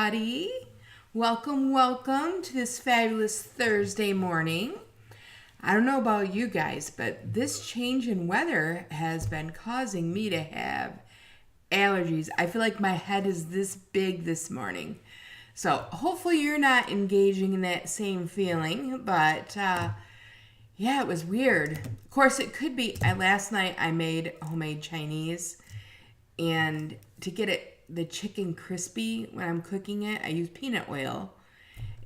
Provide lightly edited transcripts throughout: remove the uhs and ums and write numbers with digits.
everybody. Welcome to this fabulous Thursday morning. I don't know about you guys, but this change in weather has been causing me to have allergies. I feel like my head is this big this morning. So hopefully you're not engaging in that same feeling, but yeah, it was weird. Of course, it could be. Last night I made homemade Chinese, and to get the chicken crispy when I'm cooking it, I use peanut oil,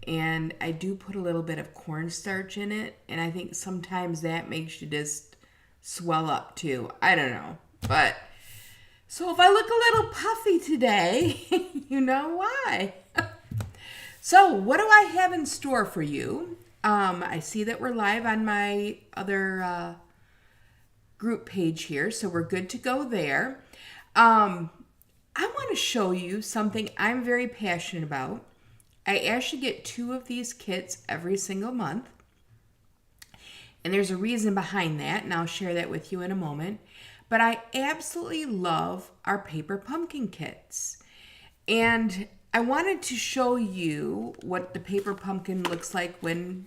and I do put a little bit of cornstarch in it, and I think sometimes that makes you just swell up too. I don't know, but so if I look a little puffy today, you know why. So what do I have in store for you? I see that we're live on my other group page here, so we're good to go there. I want to show you something I'm very passionate about. I actually get 2 of these kits every single month, and there's a reason behind that, and I'll share that with you in a moment. But I absolutely love our paper pumpkin kits, and I wanted to show you what the paper pumpkin looks like when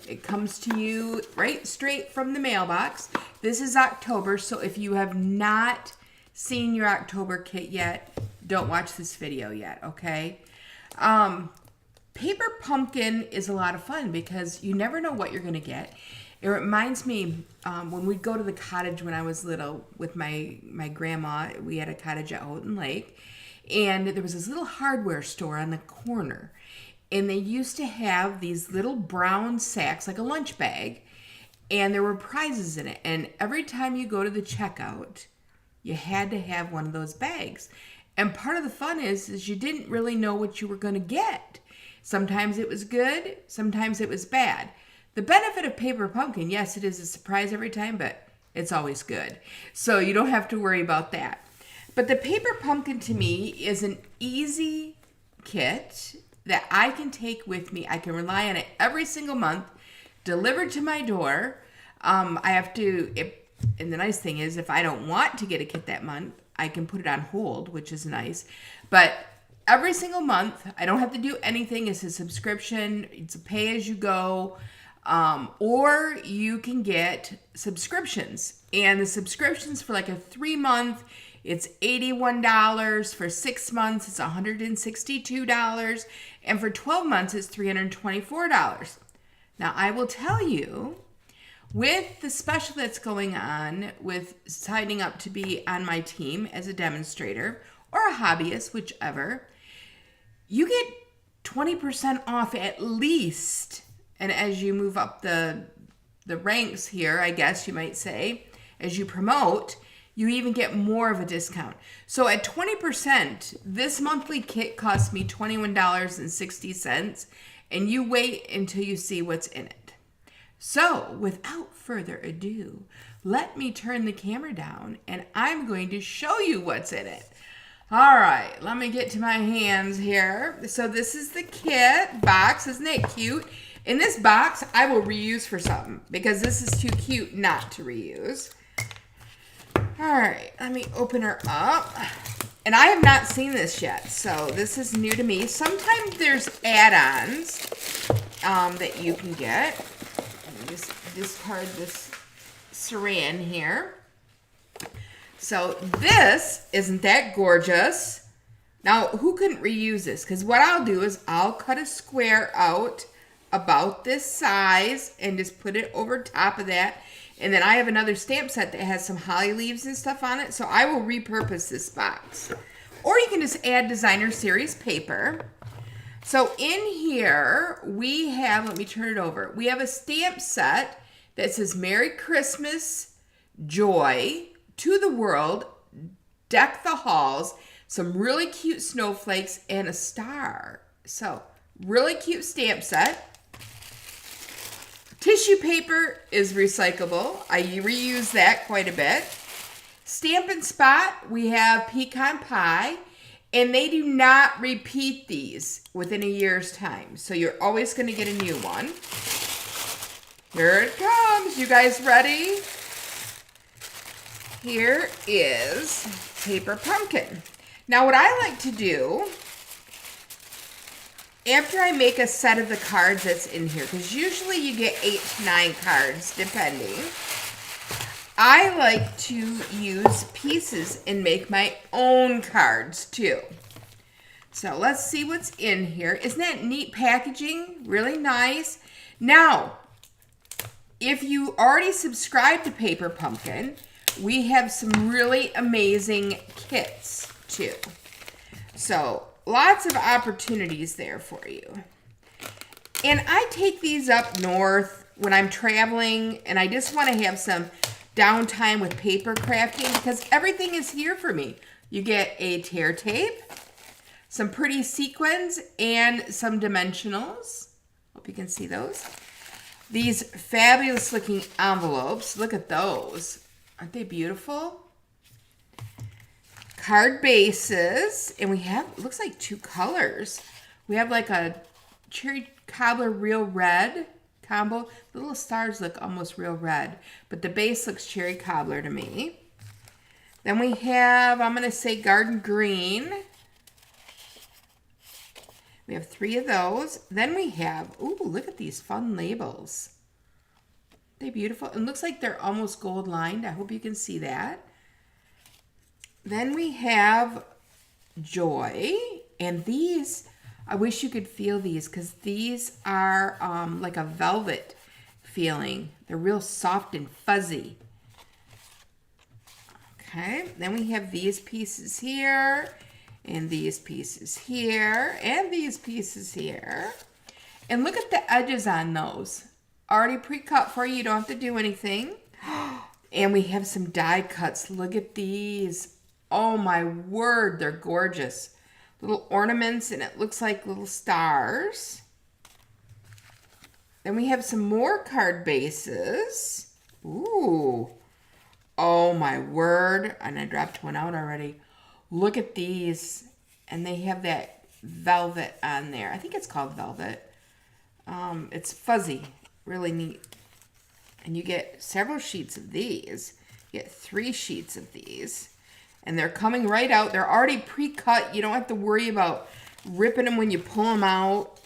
it comes to you right straight from the mailbox. This is October, so if you have not seen your October kit yet, don't watch this video yet, okay? Paper pumpkin is a lot of fun because you never know what you're going to get. It reminds me when we'd go to the cottage when I was little with my grandma. We had a cottage at Houghton Lake, and there was this little hardware store on the corner, and they used to have these little brown sacks, like a lunch bag, and there were prizes in it. And every time you go to the checkout, you had to have one of those bags. And part of the fun is you didn't really know what you were going to get. Sometimes it was good, sometimes it was bad. The benefit of paper pumpkin, yes, it is a surprise every time, but it's always good. So you don't have to worry about that. But the paper pumpkin to me is an easy kit that I can take with me. I can rely on it every single month, delivered to my door. I have to... And the nice thing is, if I don't want to get a kit that month, I can put it on hold, which is nice. But every single month, I don't have to do anything. It's a subscription. It's a pay-as-you-go. Or you can get subscriptions. And the subscriptions for like a 3-month, it's $81. For 6 months, it's $162. And for 12 months, it's $324. Now, I will tell you, with the special that's going on with signing up to be on my team as a demonstrator or a hobbyist, whichever, you get 20% off at least. And as you move up the ranks here, I guess you might say, as you promote, you even get more of a discount. So at 20%, this monthly kit costs me $21.60, and you wait until you see what's in it. So, without further ado, let me turn the camera down, and I'm going to show you what's in it. All right, let me get to my hands here. So this is the kit box. Isn't it cute? In this box, I will reuse for something because this is too cute not to reuse. All right, let me open her up. And I have not seen this yet, so this is new to me. Sometimes there's add-ons that you can get. Just discard this saran here. So this, isn't that gorgeous? Now, who couldn't reuse this? Because what I'll do is I'll cut a square out about this size and just put it over top of that. And then I have another stamp set that has some holly leaves and stuff on it. So I will repurpose this box. Or you can just add designer series paper. So in here, we have, let me turn it over. We have a stamp set that says Merry Christmas, Joy to the World, Deck the Halls, some really cute snowflakes, and a star. So, really cute stamp set. Tissue paper is recyclable. I reuse that quite a bit. Stampin' Spot, we have pecan pie. And they do not repeat these within a year's time. So you're always going to get a new one. Here it comes. You guys ready? Here is paper pumpkin. Now what I like to do after I make a set of the cards that's in here, because usually you get 8 to 9 cards, depending, I like to use pieces and make my own cards too. So let's see what's in here. Isn't that neat packaging? Really nice. Now, if you already subscribe to Paper Pumpkin, we have some really amazing kits too. So lots of opportunities there for you. And I take these up north when I'm traveling and I just want to have some downtime with paper crafting because everything is here for me. You get a tear tape, some pretty sequins, and some dimensionals. Hope you can see those. These fabulous looking envelopes. Look at those. Aren't they beautiful? Card bases. And we have, it looks like 2 colors. We have like a cherry cobbler real red combo. The little stars look almost real red, but the base looks cherry cobbler to me. Then we have, I'm going to say garden green. We have 3 of those. Then we have, ooh, look at these fun labels. They're beautiful. It looks like they're almost gold lined. I hope you can see that. Then we have Joy. And these, I wish you could feel these because these are like a velvet feeling. They're real soft and fuzzy. Okay, then we have these pieces here, and these pieces here, and these pieces here. And look at the edges on those. Already pre-cut for you. You don't have to do anything. And we have some die cuts. Look at these. Oh my word, they're gorgeous. Little ornaments, and it looks like little stars. Then we have some more card bases. Ooh. Oh my word. And I dropped one out already. Look at these. And they have that velvet on there. I think it's called velvet. It's fuzzy. Really neat. And you get several sheets of these. You get 3 sheets of these. And they're coming right out. They're already pre-cut. You don't have to worry about ripping them when you pull them out.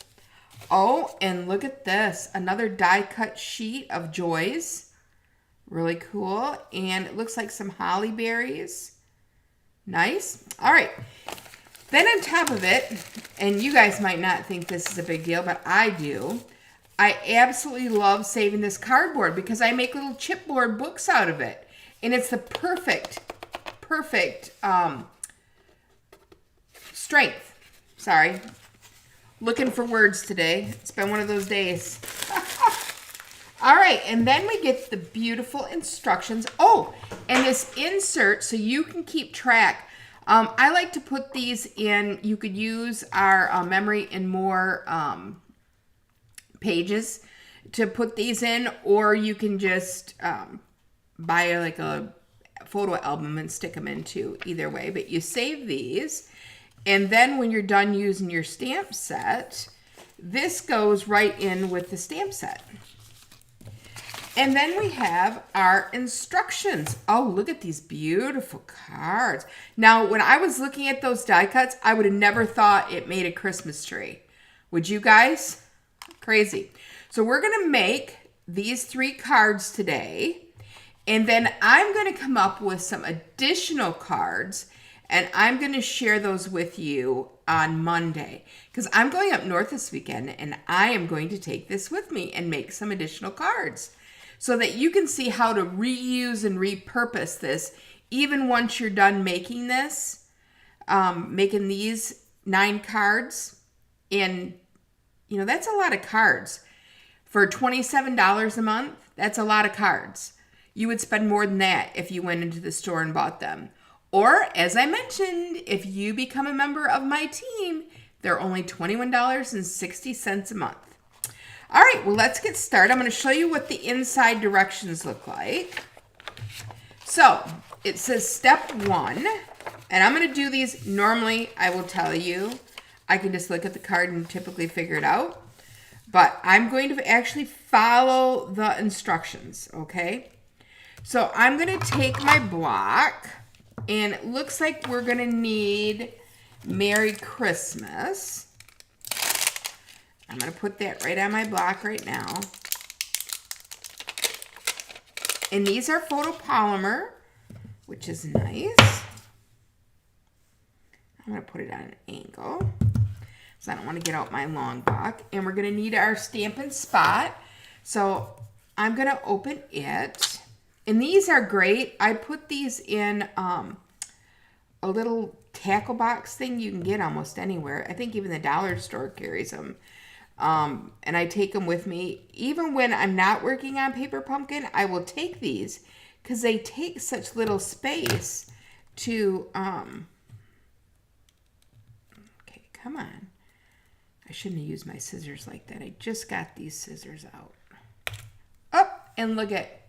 Oh, and look at this. Another die-cut sheet of Joys. Really cool. And it looks like some holly berries. Nice. All right. Then on top of it, and you guys might not think this is a big deal, but I do. I absolutely love saving this cardboard because I make little chipboard books out of it. And it's the perfect strength. Sorry. Looking for words today. It's been one of those days. All right, and then we get the beautiful instructions. Oh, and this insert so you can keep track. I like to put these in. You could use our memory in more pages to put these in, or you can just buy like a photo album and stick them into. Either way, but you save these, and then when you're done using your stamp set, this goes right in with the stamp set. And then we have our instructions. Oh, look at these beautiful cards. Now, when I was looking at those die cuts, I would have never thought it made a Christmas tree. Would you guys? Crazy. So we're going to make these 3 cards today. And then I'm going to come up with some additional cards. And I'm going to share those with you on Monday. Because I'm going up north this weekend. And I am going to take this with me and make some additional cards. So that you can see how to reuse and repurpose this even once you're done making this, making these 9 cards. And, you know, that's a lot of cards. For $27 a month, that's a lot of cards. You would spend more than that if you went into the store and bought them. Or, as I mentioned, if you become a member of my team, they're only $21.60 a month. All right, well, let's get started. I'm going to show you what the inside directions look like. So, it says step 1, and I'm going to do these. Normally, I will tell you, I can just look at the card and typically figure it out. But I'm going to actually follow the instructions, okay? So, I'm going to take my block, and it looks like we're going to need Merry Christmas. I'm going to put that right on my block right now. And these are photopolymer, which is nice. I'm going to put it on an angle, so I don't want to get out my long block. And we're going to need our Stampin' Spot. So I'm going to open it. And these are great. I put these in a little tackle box thing you can get almost anywhere. I think even the dollar store carries them. And I take them with me. Even when I'm not working on Paper Pumpkin, I will take these because they take such little space to... Okay, come on. I shouldn't have used my scissors like that. I just got these scissors out. Oh, and look at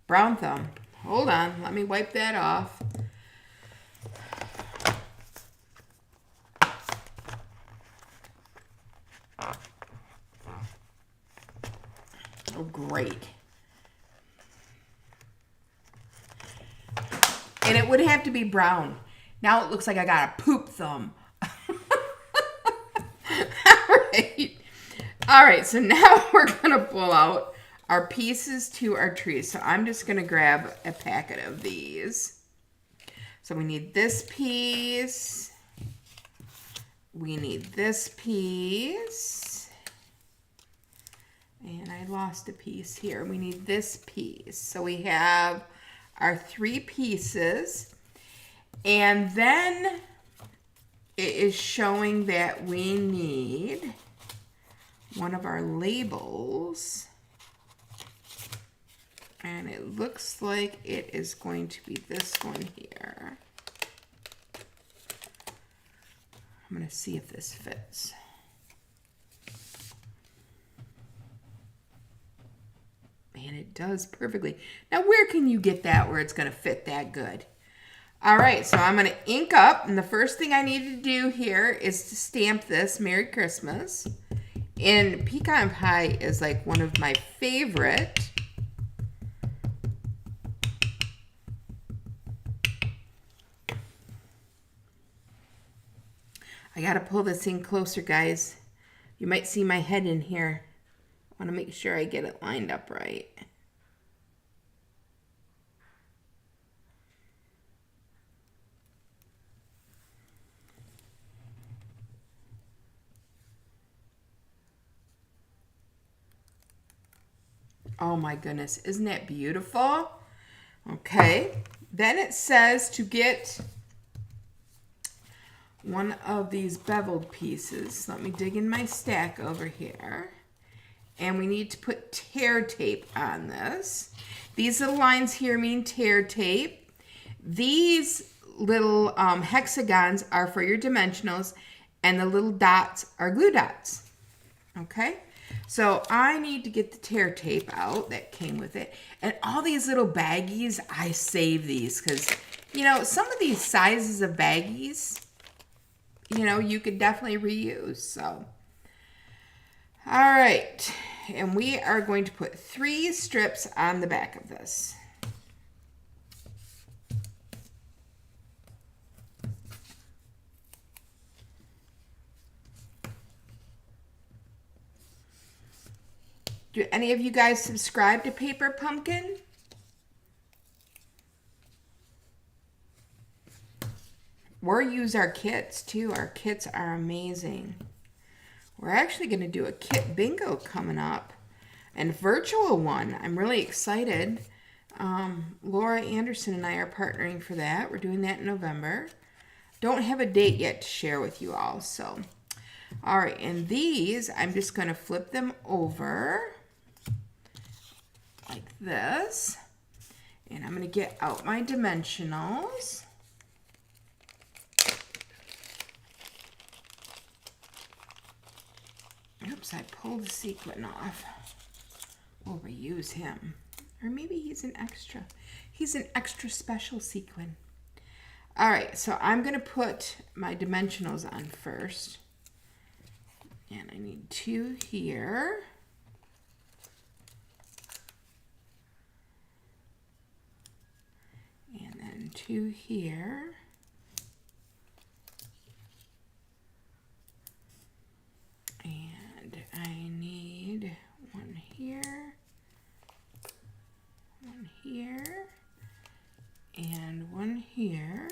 brown thumb. Hold on, let me wipe that off. Oh, great. And it would have to be brown. Now it looks like I got a poop thumb. All right, so now we're going to pull out our pieces to our tree. So I'm just going to grab a packet of these. So we need this piece. We need this piece. And I lost a piece here. We need this piece. So we have our 3 pieces. And then it is showing that we need one of our labels. And it looks like it is going to be this one here. I'm going to see if this fits. And it does perfectly. Now, where can you get that where it's going to fit that good? All right, so I'm going to ink up. And the first thing I need to do here is to stamp this Merry Christmas. And pecan pie is like one of my favorite. I got to pull this in closer, guys. You might see my head in here. I want to make sure I get it lined up right. Oh my goodness, isn't that beautiful? Okay, then it says to get one of these beveled pieces. Let me dig in my stack over here. And we need to put tear tape on this. These little lines here mean tear tape. These little hexagons are for your dimensionals, and the little dots are glue dots. Okay? So I need to get the tear tape out that came with it. And all these little baggies, I save these because, you know, some of these sizes of baggies, you know, you could definitely reuse. So, all right. And we are going to put 3 strips on the back of this. Do any of you guys subscribe to Paper Pumpkin? Or use our kits too. Our kits are amazing. We're actually going to do a kit bingo coming up. And virtual one. I'm really excited. Laura Anderson and I are partnering for that. We're doing that in November. Don't have a date yet to share with you all. So, all right. And these, I'm just going to flip them over like this. And I'm going to get out my dimensionals. Oops, I pulled the sequin off. We'll reuse him. Or maybe he's an extra. He's an extra special sequin. All right, so I'm going to put my dimensionals on first. And I need 2 here. And then 2 here. And here, one here, and one here.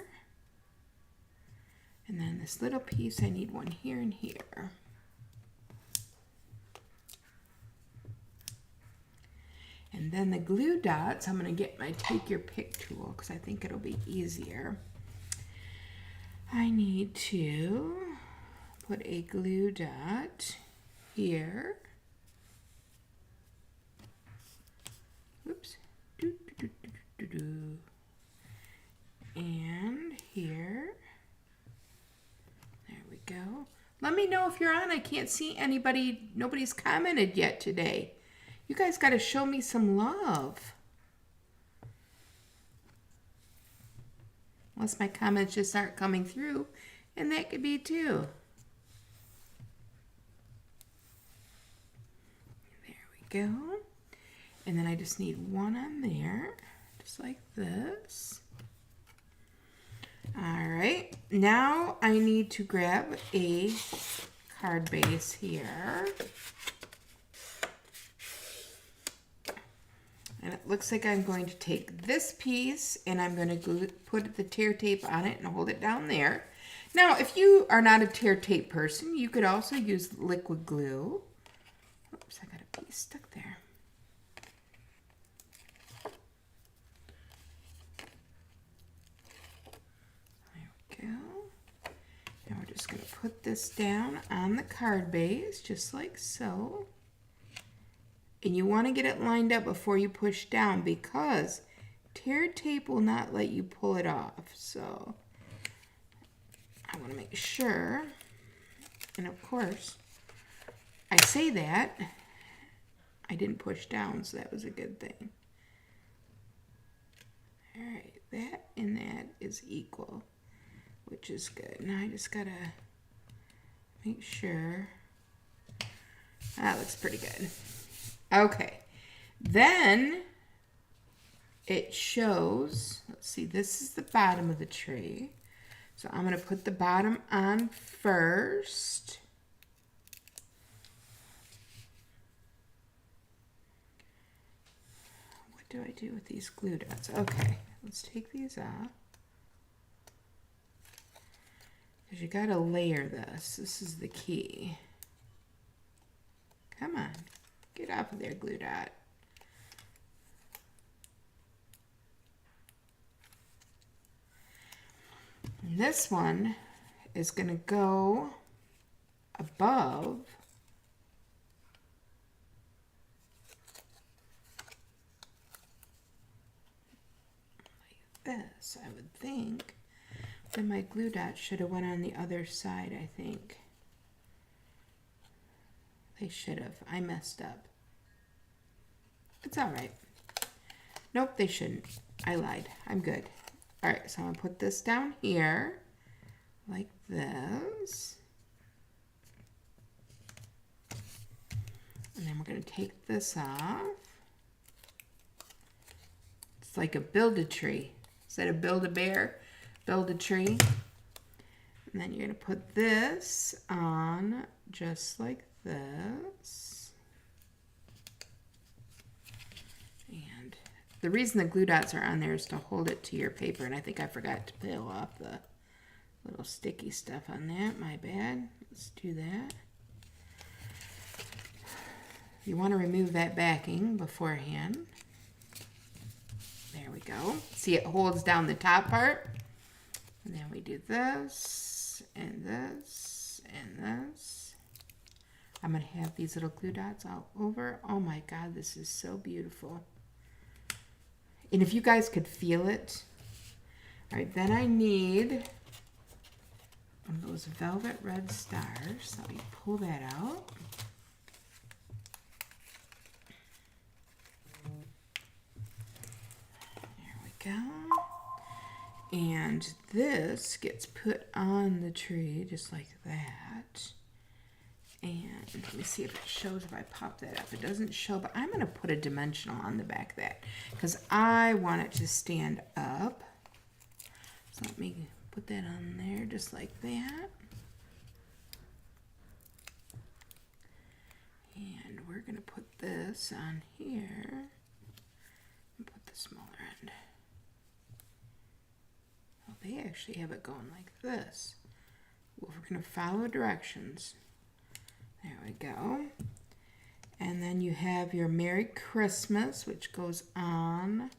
And then this little piece, I need one here and here. And then the glue dots, I'm going to get my take your pick tool because I think it'll be easier. I need to put a glue dot here. Oops. And here. There we go. Let me know if you're on. I can't see anybody. Nobody's commented yet today. You guys got to show me some love. Unless my comments just aren't coming through. And that could be too. There we go. And then I just need one on there. Just like this. Alright. Now I need to grab a card base here. And it looks like I'm going to take this piece and I'm going to put the tear tape on it and hold it down there. Now, if you are not a tear tape person, you could also use liquid glue. Oops, I got a piece stuck there. There we go. Now we're just going to put this down on the card base, just like so. And you want to get it lined up before you push down because tear tape will not let you pull it off. So I want to make sure. And of course, I say that. I didn't push down, so that was a good thing. All right, that and that is equal, which is good. Now I just got to make sure. That looks pretty good. Okay, then it shows, let's see, this is the bottom of the tree. So I'm going to put the bottom on first. What do I do with these glue dots? Okay, let's take these off. Because you got to layer this. This is the key. Come on. Get off of there, glue dot. And this one is going to go above like this, I would think. Then my glue dot should have went on the other side, I think. They should have. I messed up. It's all right. Nope, they shouldn't. I lied. I'm good. All right, so I'm going to put this down here like this. And then we're going to take this off. It's like a build-a-tree. Instead of build-a-bear, build-a-tree. And then you're going to put this on just like this. And the reason the glue dots are on there is to hold it to your paper, and I think I forgot to peel off the little sticky stuff on that. My bad. Let's do that. You want to remove that backing beforehand. There we go. See, it holds down the top part. And then we do this, and this, and this. I'm going to have these little glue dots all over. Oh my God, this is so beautiful. And if you guys could feel it. All right, then I need one of those velvet red stars. Let me pull that out. There we go. And this gets put on the tree just like that. And let me see if it shows if I pop that up. It doesn't show, but I'm going to put a dimensional on the back of that because I want it to stand up. So let me put that on there just like that. And we're going to put this on here and put the smaller end. Oh, they actually have it going like this. Well, we're going to follow directions. There we go. And then you have your Merry Christmas, which goes on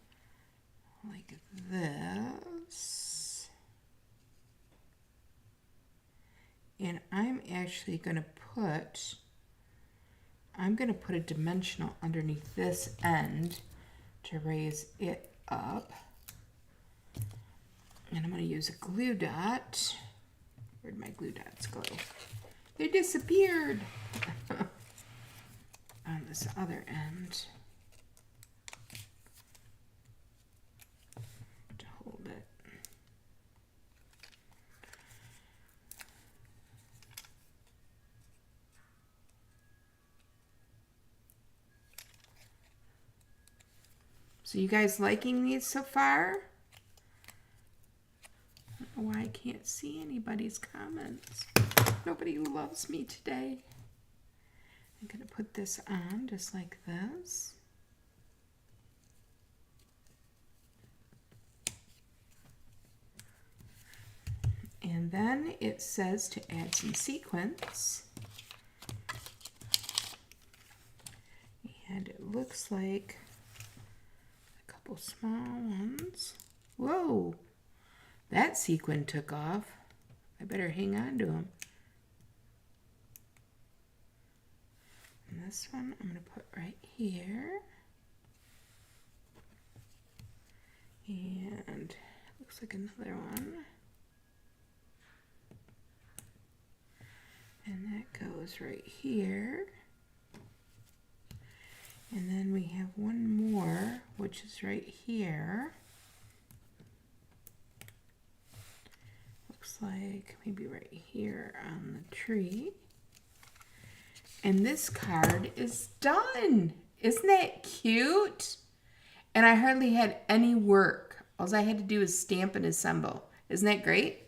like this. And I'm actually going to put a dimensional underneath this end to raise it up. And I'm going to use a glue dot. Where'd my glue dots go? They disappeared. On this other end to hold it. So you guys liking these so far? I don't know why I can't see anybody's comments. Nobody who loves me today. I'm going to put this on just like this. And then it says to add some sequins. And it looks like a couple small ones. Whoa! That sequin took off. I better hang on to them. And this one I'm going to put right here. And looks like another one. And that goes right here. And then we have one more, which is right here. Looks like maybe right here on the tree. And this card is done. Isn't that cute? And I hardly had any work. All I had to do is stamp and assemble. Isn't that great?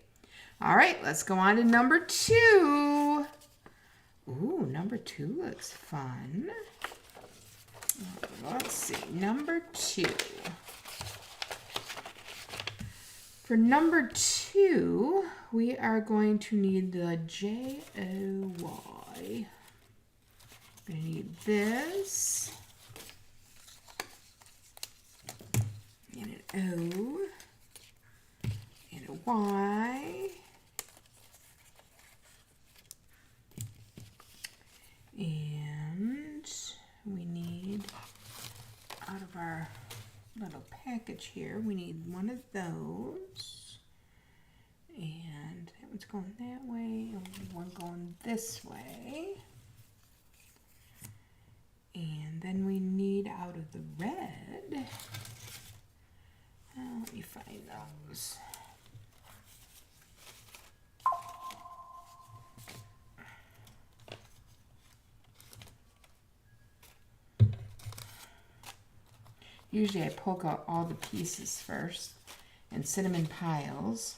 All right, let's go on to number 2. Ooh, number 2 looks fun. Let's see, number 2. For number 2, we are going to need the J-O-Y. We're going to need this, and an O, and a Y, and we need, out of our little package here, we need one of those, and that one's going that way, and one going this way. And then we need out of the red, let me find those. Usually I poke out all the pieces first and sit them in piles.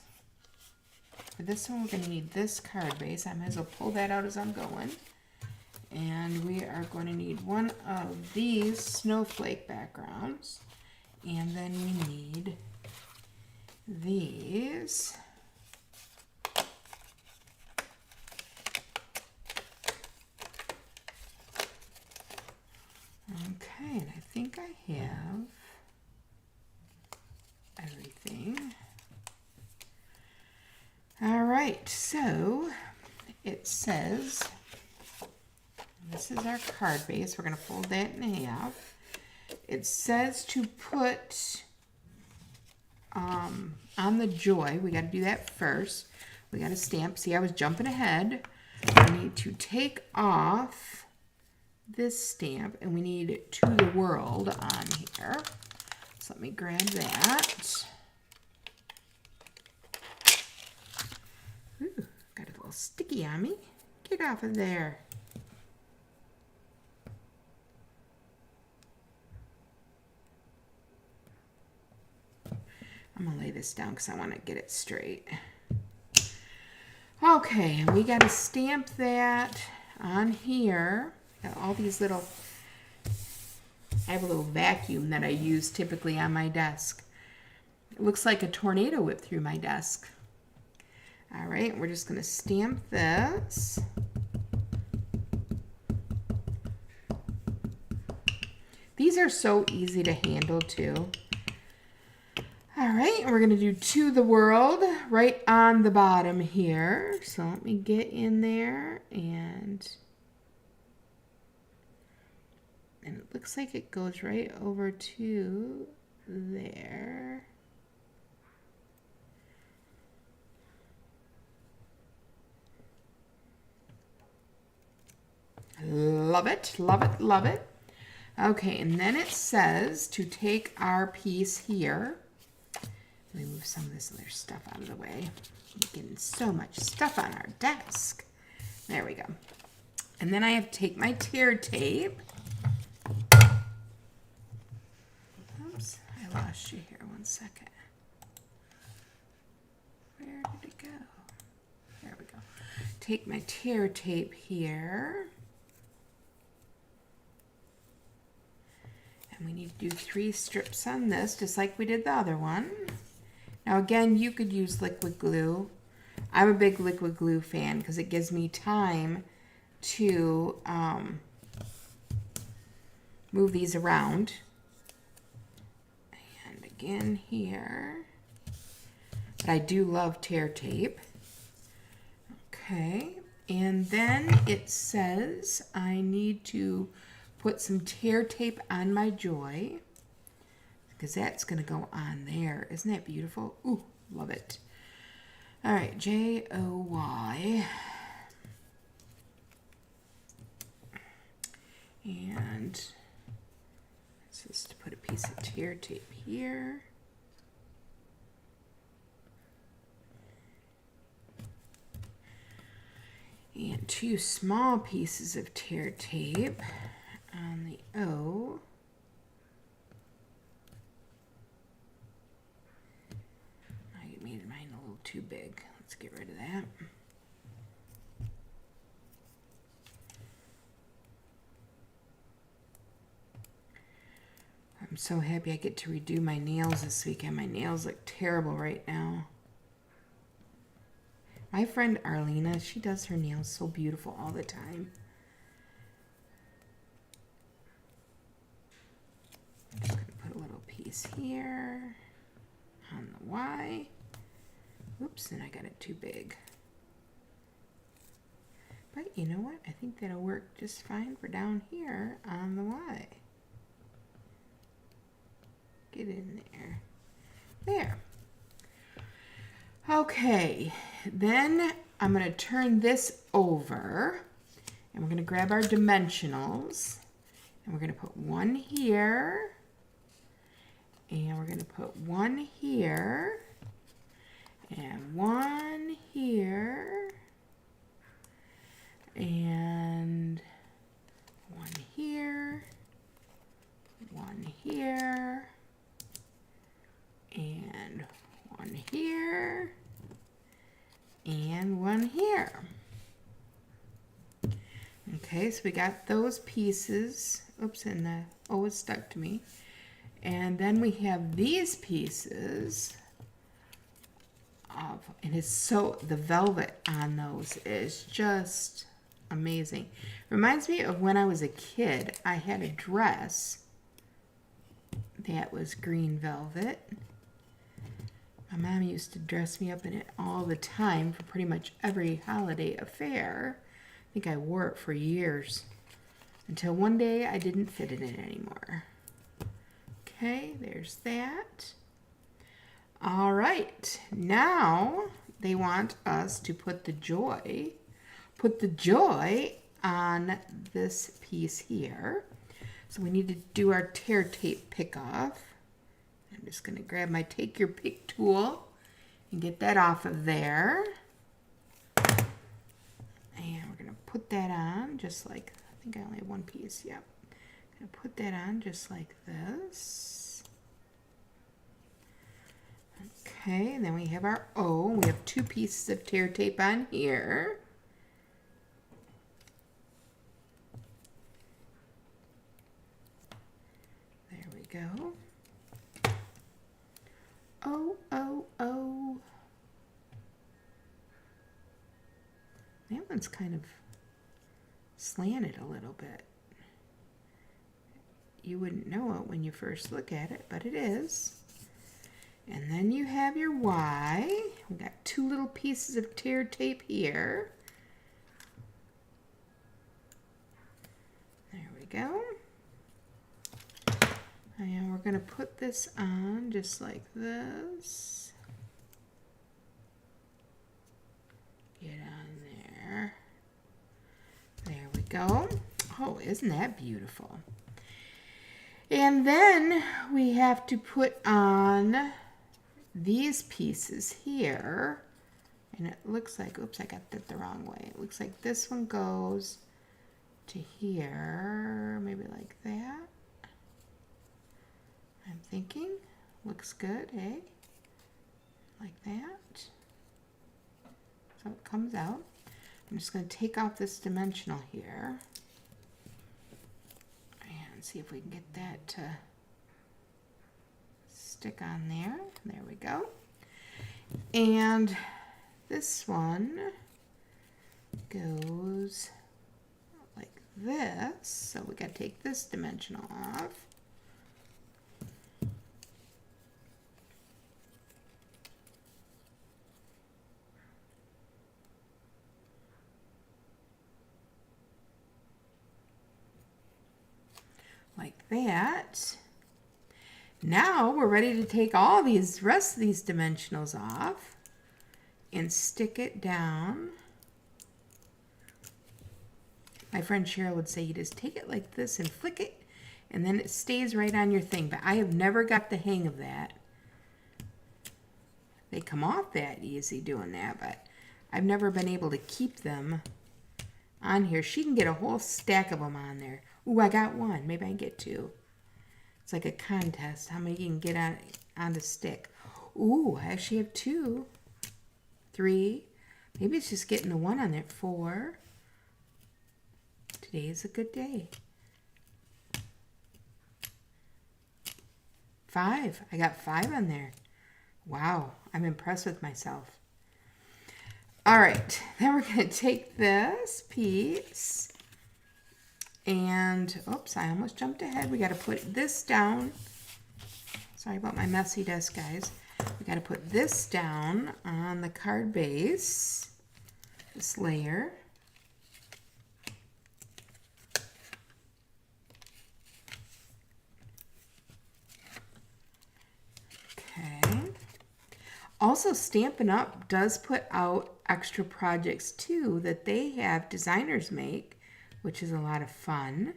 For this one, we're going to need this card base. I might as well pull that out as I'm going. And we are going to need one of these snowflake backgrounds. And then we need these. Okay, and I think I have everything. All right, so it says, this is our card base. We're going to fold that in half. It says to put on the joy, we got to do that first. We got to stamp. See, I was jumping ahead. We need to take off this stamp, and we need to the world on here. So let me grab that. Ooh, got a little sticky on me. Get off of there. I'm gonna lay this down because I want to get it straight. Okay, we got to stamp that on here. Got all these little, I have a little vacuum that I use typically on my desk. It looks like a tornado whipped through my desk. All right, we're just gonna stamp this. These are so easy to handle too. All right, we're gonna do To the World right on the bottom here. So let me get in there and it looks like it goes right over to there. Love it, love it, love it. Okay, and then it says to take our piece here. Let me move some of this other stuff out of the way. We're getting so much stuff on our desk. There we go. And then I have to take my tear tape. Oops, I lost you here. 1 second. Where did it go? There we go. Take my tear tape here. And we need to do 3 strips on this, just like we did the other one. Now again, you could use liquid glue. I'm a big liquid glue fan because it gives me time to move these around. And again here. But I do love tear tape. Okay, and then it says I need to put some tear tape on my joy because that's going to go on there. Isn't that beautiful? Ooh, love it. All right, Joy. And it's just to put a piece of tear tape here. And 2 small pieces of tear tape on the O. I made mine a little too big. Let's get rid of that. I'm so happy I get to redo my nails this weekend. My nails look terrible right now. My friend Arlena, she does her nails so beautiful all the time. I'm just going to put a little piece here on the Y. Oops, and I got it too big. But you know what? I think that'll work just fine for down here on the Y. Get in there. There. Okay, then I'm going to turn this over and we're going to grab our dimensionals and we're going to put 1 here and we're going to put 1 here and 1 here and 1 here, 1 here, and 1 here, and 1 here. Okay, so we got those pieces. Oops, and the O is stuck to me. And then we have these pieces of, and it's so, the velvet on those is just amazing. Reminds me of when I was a kid. I had a dress that was green velvet. My mom used to dress me up in it all the time for pretty much every holiday affair. I think I wore it for years until one day I didn't fit it in anymore. Okay, there's that. All right, now they want us to put the joy on this piece here. So we need to do our tear tape pick off. I'm just going to grab my take your pick tool and get that off of there. And we're going to put that on just like, I think I only have 1 piece. Yep. I'm going to put that on just like this. Okay, and then we have our O. We have 2 pieces of tear tape on here. go. Oh, oh, oh. That one's kind of slanted a little bit. You wouldn't know it when you first look at it, but it is. And then you have your Y. We got two little pieces of tear tape here. There we go. And we're going to put this on just like this. Get on there. There we go. Oh, isn't that beautiful? And then we have to put on these pieces here. And it looks like, oops, I got that the wrong way. It looks like this one goes to here, maybe like that. I'm thinking, looks good, eh? Like that. So it comes out. I'm just going to take off this dimensional here and see if we can get that to stick on there. There we go. And this one goes like this. So we got to take this dimensional off. Like that. Now we're ready to take all these rest of these dimensionals off and stick it down. My friend Cheryl would say you just take it like this and flick it and then it stays right on your thing, but I have never got the hang of that. They come off that easy doing that, but I've never been able to keep them on here. She can get a whole stack of them on there. Ooh, I got one. Maybe I can get two. It's like a contest. How many you can get on the stick. Ooh, I actually have 2, 3. Maybe it's just getting the one on there. 4. Today is a good day. 5. I got 5 on there. Wow, I'm impressed with myself. All right, then we're going to take this piece and, oops, I almost jumped ahead. We got to put this down. Sorry about my messy desk, guys. We got to put this down on the card base, this layer. Okay. Also, Stampin' Up! Does put out extra projects too that they have designers make, which is a lot of fun.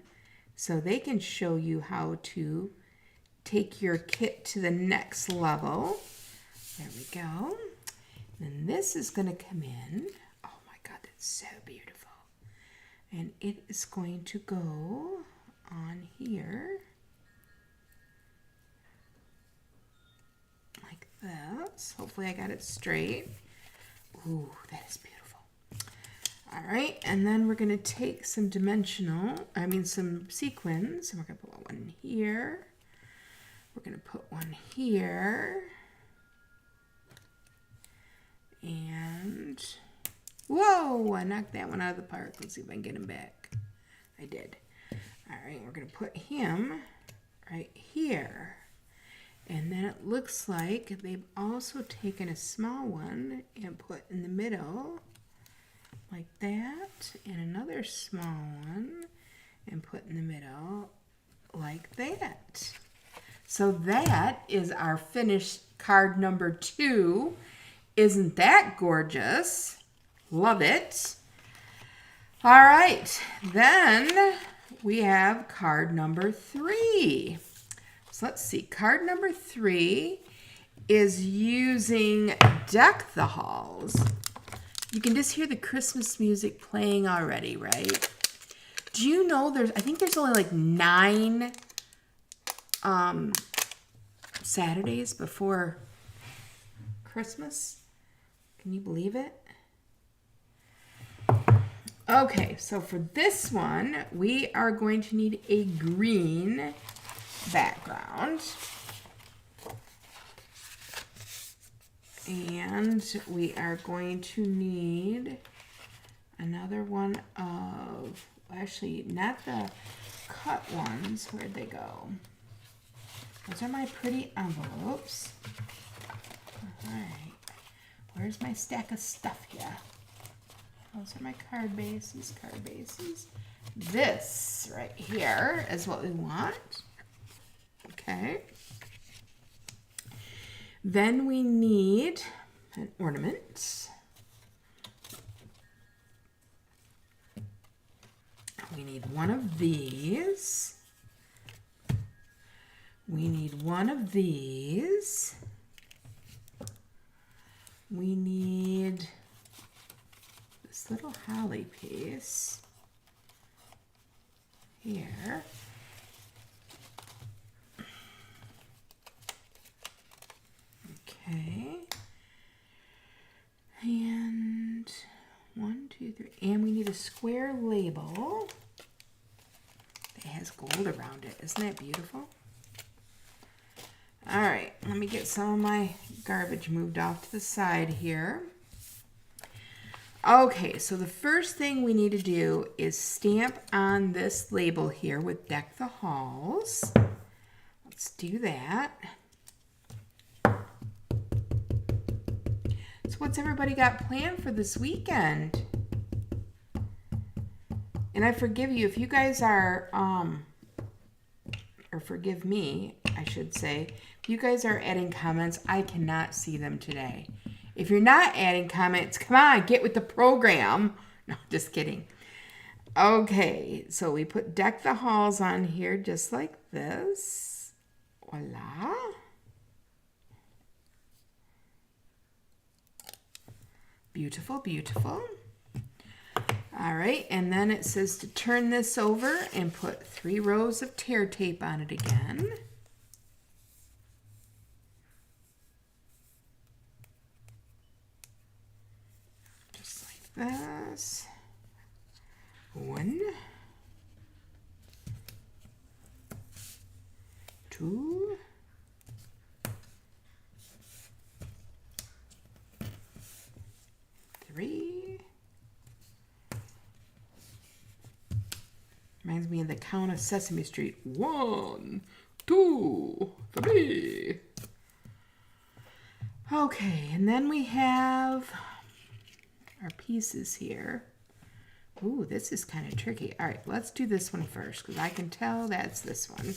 So they can show you how to take your kit to the next level. There we go. And this is going to come in. Oh my God, that's so beautiful. And it is going to go on here. Like this. Hopefully I got it straight. Ooh, that is beautiful. All right, and then we're going to take some some sequins, and we're going to put one here. We're going to put one here. And, whoa, I knocked that one out of the park. Let's see if I can get him back. I did. All right, we're going to put him right here. And then it looks like they've also taken a small one and put in the middle like that, and another small one and put in the middle like that. So that is our finished card number 2. Isn't that gorgeous? Love it. All right, then we have card number 3. So let's see, card number 3 is using Deck the Halls. You can just hear the Christmas music playing already, right? Do you know I think there's only like 9 Saturdays before Christmas? Can you believe it? Okay, so for this one, we are going to need a green background. And we are going to need another one of, actually, not the cut ones. Where'd they go? Those are my pretty envelopes. All right. Where's my stack of stuff here? Those are my card bases, This right here is what we want. Okay. Then we need an ornament. We need one of these. We need one of these. We need this little holly piece here. Okay. And 1, 2, 3. And we need a square label that has gold around it. Isn't that beautiful? All right, let me get some of my garbage moved off to the side here. Okay, so the first thing we need to do is stamp on this label here with Deck the Halls. Let's do that. So what's everybody got planned for this weekend? And I forgive you if you guys are, or forgive me, I should say, if you guys are adding comments, I cannot see them today. If you're not adding comments, come on, get with the program. No, just kidding. Okay, so we put Deck the Halls on here just like this. Voila. Beautiful, beautiful. All right, and then it says to turn this over and put 3 rows of tear tape on it again. Just like this. 1, 2, 3. Reminds me of the Count of Sesame Street. 1, 2, 3. Okay, and then we have our pieces here. Ooh, this is kind of tricky. All right, let's do this one first because I can tell that's this one.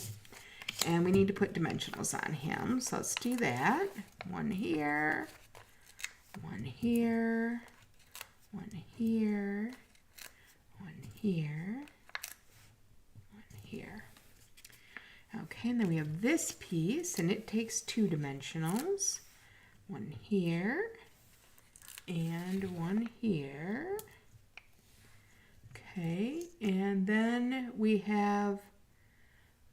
And we need to put dimensionals on him. So let's do that. 1 here, 1 here, 1 here, 1 here, 1 here. Okay, and then we have this piece, and it takes 2 dimensionals. 1 here, and 1 here. Okay, and then we have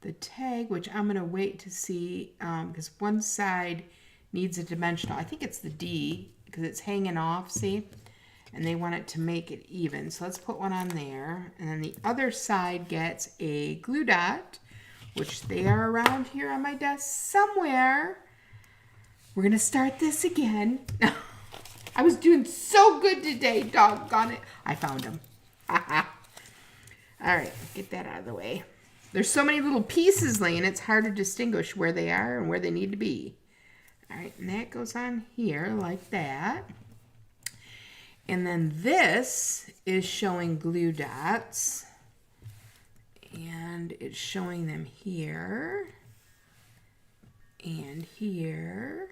the tag, which I'm going to wait to see because one side needs a dimensional. I think it's the D because it's hanging off, see? And they want it to make it even. So let's put one on there. And then the other side gets a glue dot, which they are around here on my desk somewhere. We're going to start this again. I was doing so good today, doggone it. I found them. All right, get that out of the way. There's so many little pieces laying, it's hard to distinguish where they are and where they need to be. All right, and that goes on here like that. And then this is showing glue dots. And it's showing them here. And here.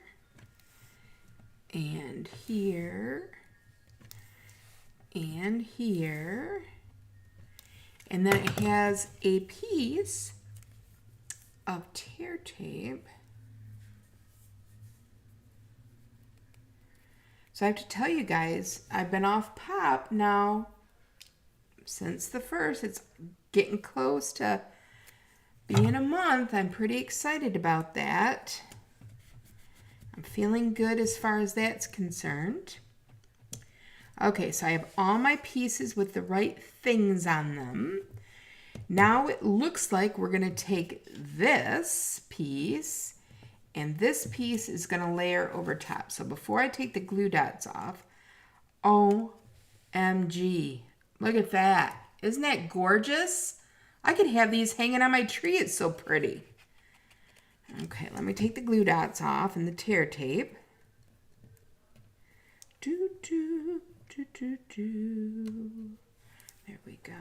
And here. And here. And then it has a piece of tear tape. So I have to tell you guys, I've been off pop now since the 1st. It's getting close to being a month. I'm pretty excited about that. I'm feeling good as far as that's concerned. Okay, so I have all my pieces with the right things on them. Now it looks like we're going to take this piece, and this piece is going to layer over top. So before I take the glue dots off, OMG, look at that. Isn't that gorgeous? I could have these hanging on my tree. It's so pretty. Okay, let me take the glue dots off and the tear tape. Do, do, do, do, do. There we go.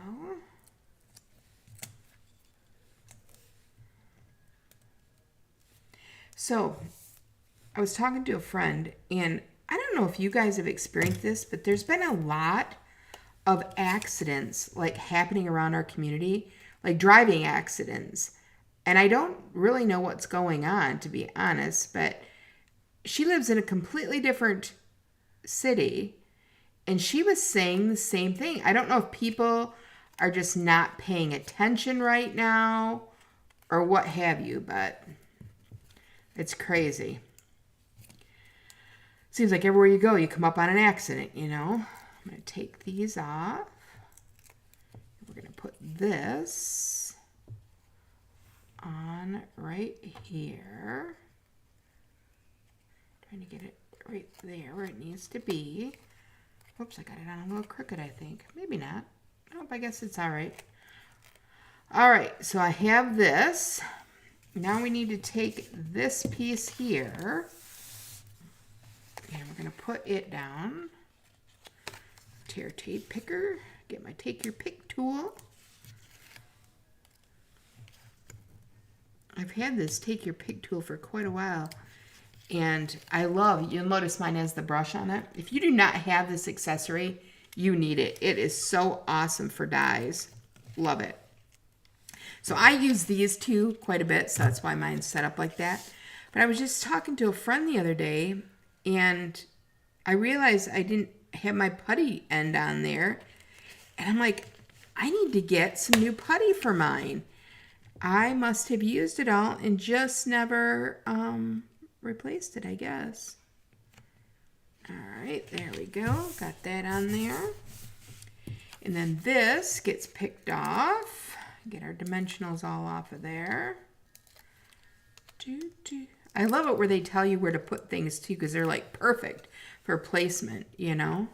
So, I was talking to a friend, and I don't know if you guys have experienced this, but there's been a lot of accidents like happening around our community, like driving accidents. And I don't really know what's going on, to be honest, but she lives in a completely different city, and she was saying the same thing. I don't know if people are just not paying attention right now or what have you, but it's crazy. Seems like everywhere you go, you come up on an accident, you know. I'm going to take these off. We're going to put this on right here. Trying to get it right there where it needs to be. Oops, I got it on a little crooked, I think. Maybe not. Nope, I guess it's all right. All right, so I have this. Now we need to take this piece here, and we're going to put it down. Tear tape picker. Get my take your pick tool. I've had this take your pick tool for quite a while, and I love, you'll notice mine has the brush on it. If you do not have this accessory, you need it. It is so awesome for dies. Love it. So I use these two quite a bit, so that's why mine's set up like that. But I was just talking to a friend the other day, and I realized I didn't have my putty end on there. And I'm like, I need to get some new putty for mine. I must have used it all and just never replaced it, I guess. All right, there we go. Got that on there. And then this gets picked off. Get our dimensionals all off of there. I love it where they tell you where to put things too, because they're like perfect for placement, you know?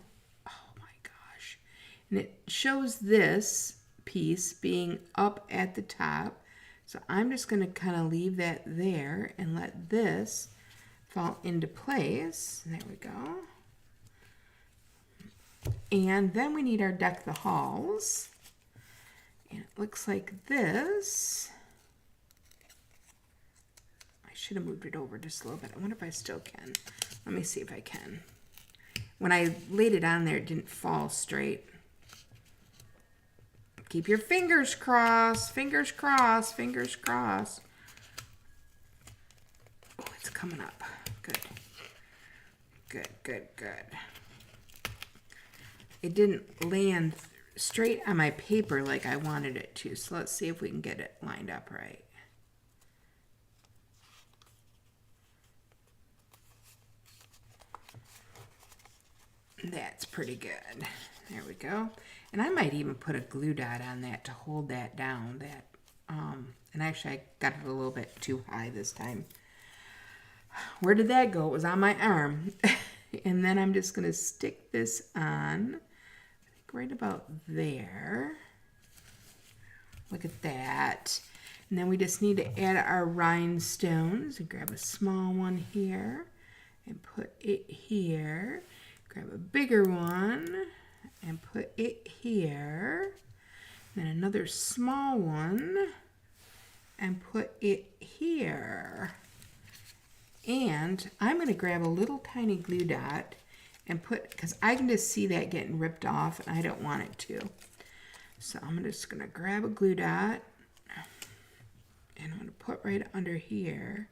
Oh my gosh. And it shows this piece being up at the top. So I'm just going to kind of leave that there and let this fall into place. There we go. And then we need our deck the halls. And it looks like this. I should have moved it over just a little bit. I wonder if I still can. Let me see if I can. When I laid it on there, it didn't fall straight. Keep your fingers crossed. Fingers crossed. Fingers crossed. Oh, it's coming up. Good. Good, good, good. It didn't land straight on my paper like I wanted it to. So let's see if we can get it lined up right. That's pretty good. There we go. And I might even put a glue dot on that to hold that down. And actually I got it a little bit too high this time. Where did that go? It was on my arm. And then I'm just going to stick this on. Right about there. Look at that. And then we just need to add our rhinestones. And grab a small one here and put it here. Grab a bigger one and put it here. Then another small one and put it here. And I'm going to grab a little tiny glue dot and put, because I can just see that getting ripped off and I don't want it to. So I'm just going to grab a glue dot and I'm going to put right under here.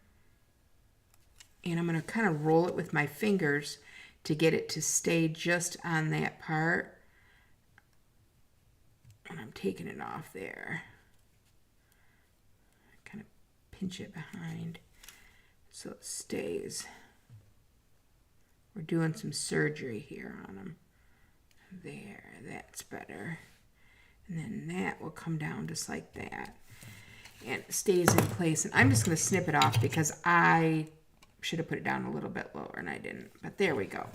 And I'm going to kind of roll it with my fingers to get it to stay just on that part. And I'm taking it off there. Kind of pinch it behind so it stays. We're doing some surgery here on them. There, that's better. And then that will come down just like that. And it stays in place. And I'm just going to snip it off because I should have put it down a little bit lower and I didn't. But there we go.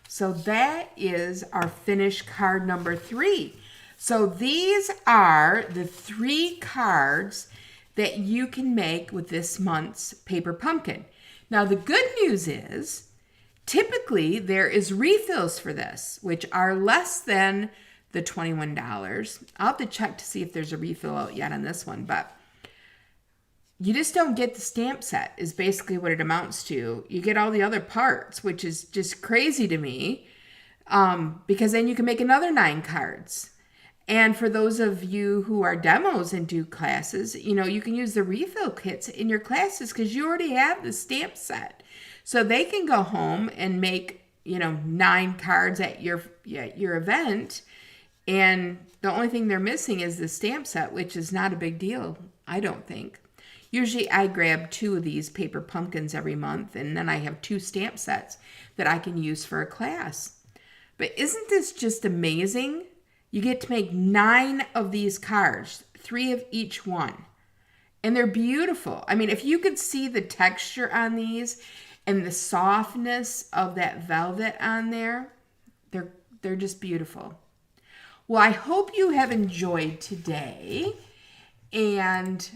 So that is our finished card number 3. So these are the 3 cards that you can make with this month's Paper Pumpkin. Now the good news is, typically there is refills for this, which are less than the $21. I'll have to check to see if there's a refill out yet on this one, but you just don't get the stamp set is basically what it amounts to. You get all the other parts, which is just crazy to me, because then you can make another 9 cards. And for those of you who are demos and do classes, you can use the refill kits in your classes because you already have the stamp set. So they can go home and make, 9 cards at your event. And the only thing they're missing is the stamp set, which is not a big deal, I don't think. Usually I grab 2 of these paper pumpkins every month, and then I have 2 stamp sets that I can use for a class. But isn't this just amazing? You get to make 9 of these cards, 3 of each one. And they're beautiful. I mean, if you could see the texture on these and the softness of that velvet on there, they're just beautiful. Well, I hope you have enjoyed today, and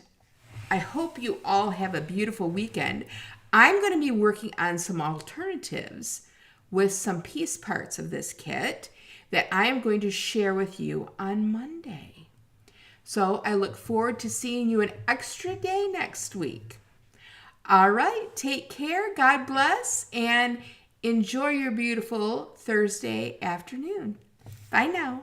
I hope you all have a beautiful weekend. I'm going to be working on some alternatives with some piece parts of this kit that I am going to share with you on Monday. So I look forward to seeing you an extra day next week. All right, take care, God bless, and enjoy your beautiful Thursday afternoon. Bye now.